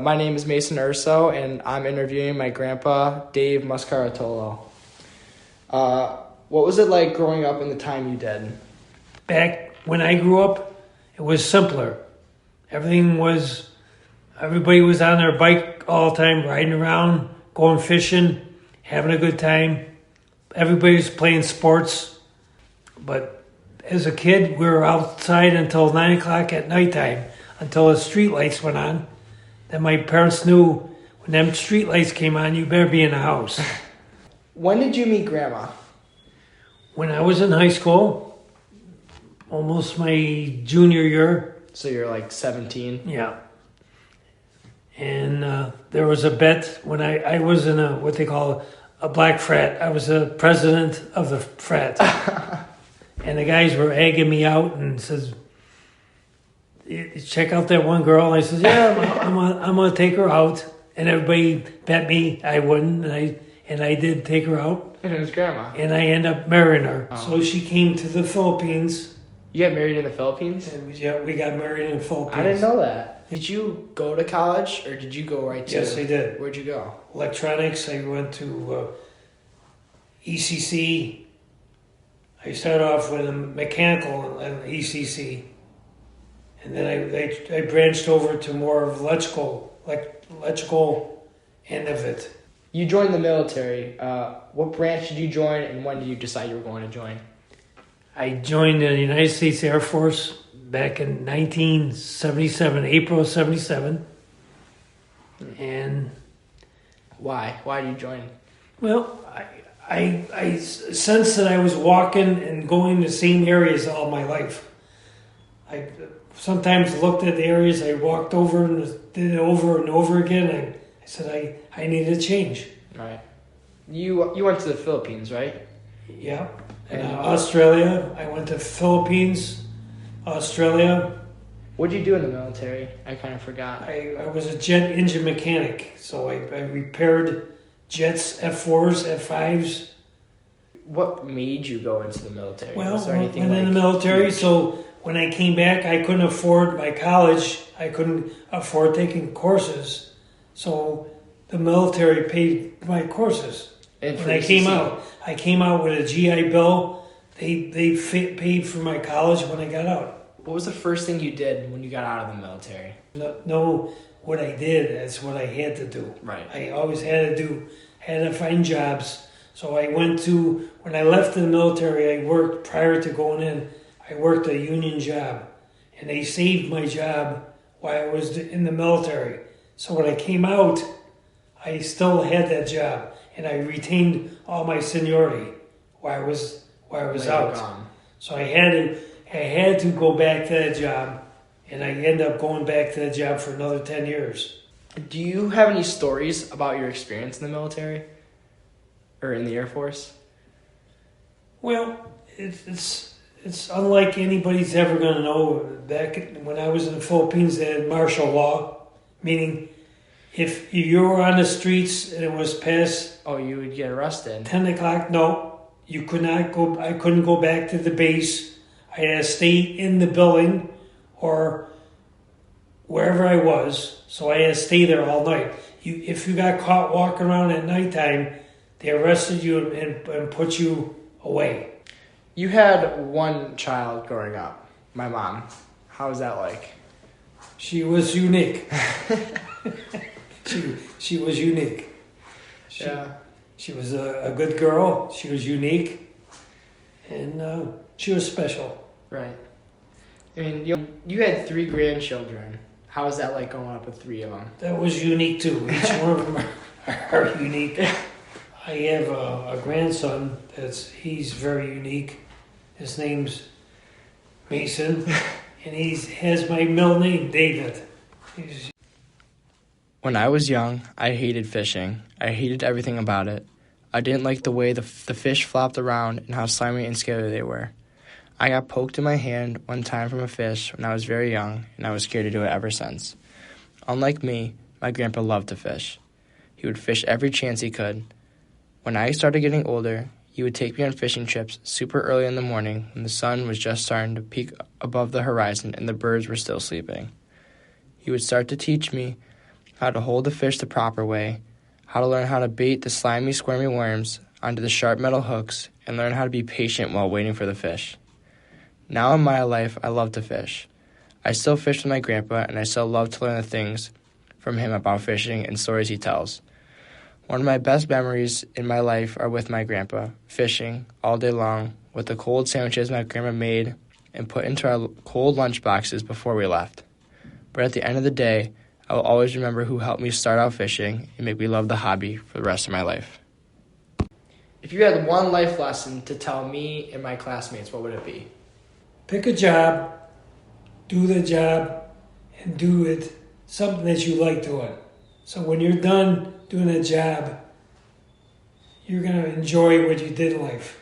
My name is Mason Urso, and I'm interviewing my grandpa, Dave Muscaratolo. What was it like growing up in the time you did? Back when I grew up, it was simpler. Everybody was on their bike all the time, riding around, going fishing, having a good time. Everybody was playing sports. But as a kid, we were outside until 9 o'clock at nighttime, until the street lights went on. Then my parents knew when them street lights came on, you better be in the house. When did you meet Grandma? When I was in high school, almost my junior year. So you're like 17? Yeah. And there was a bet when I was in what they call a black frat. I was the president of the frat. And the guys were egging me out and says, check out that one girl. I said, yeah, I'm gonna take her out. And everybody bet me I wouldn't, and I did take her out. And it was Grandma. And I ended up marrying her. Oh. So she came to the Philippines. You got married in the Philippines? And yeah, we got married in the Philippines. I didn't know that. Did you go to college, or did you go right to... Yes, I did. Where'd you go? Electronics. I went to ECC. I started off with a mechanical at ECC. And then I branched over to more of electrical end of it. You joined the military. What branch did you join, and when did you decide you were going to join? I joined the United States Air Force back in 1977, April of 77. And Why? Why did you join? well, I sensed that I was walking and going the same areas all my life. I sometimes looked at the areas I walked over and did it over and over again. I said I needed a change. Right. You went to the Philippines, right? Yeah. And Australia. I went to Philippines, Australia. What did you do in the military? I kind of forgot. I was a jet engine mechanic, so I repaired jets, F-4s, F-5s. What made you go into the military? Well, Was there I anything went in the military, so when I came back, I couldn't afford my college. I couldn't afford taking courses, so the military paid my courses. And When I came out with a GI Bill. They paid for my college when I got out. What was the first thing you did when you got out of the military? Know what I did. That's what I had to do. Right. I always had to find jobs. So when I left the military, I worked prior to going in. I worked a union job, and they saved my job while I was in the military. So when I came out, I still had that job, and I retained all my seniority while I was out. Gone. So I had to go back to that job, and I ended up going back to that job for another 10 years. Do you have any stories about your experience in the military? Or in the Air Force? Well, it's unlike anybody's ever going to know. Back when I was in the Philippines, they had martial law, meaning if you were on the streets and it was past... Oh, you would get arrested. 10 o'clock, no. You could not go... I couldn't go back to the base. I had to stay in the building or wherever I was. So I had to stay there all night. If you got caught walking around at nighttime, they arrested you and put you away. You had one child growing up, my mom. How was that like? She was unique. She was unique. She was a good girl. She was unique. And she was special. Right. I mean, you had 3 grandchildren. How was that like growing up with 3 of them? That was unique too. Each one of them are unique. I have a grandson he's very unique. His name's Mason, and he has my middle name, David. When I was young, I hated fishing. I hated everything about it. I didn't like the way the fish flopped around and how slimy and scary they were. I got poked in my hand one time from a fish when I was very young, and I was scared to do it ever since. Unlike me, my grandpa loved to fish. He would fish every chance he could. When I started getting older, he would take me on fishing trips super early in the morning when the sun was just starting to peak above the horizon and the birds were still sleeping. He would start to teach me how to hold the fish the proper way, how to learn how to bait the slimy, squirmy worms onto the sharp metal hooks, and learn how to be patient while waiting for the fish. Now in my life, I love to fish. I still fish with my grandpa, and I still love to learn the things from him about fishing and stories he tells. One of my best memories in my life are with my grandpa, fishing all day long with the cold sandwiches my grandma made and put into our cold lunch boxes before we left. But at the end of the day, I will always remember who helped me start out fishing and make me love the hobby for the rest of my life. If you had one life lesson to tell me and my classmates, what would it be? Pick a job, do the job, and do it something that you like doing. So when you're done doing the job, you're going to enjoy what you did in life.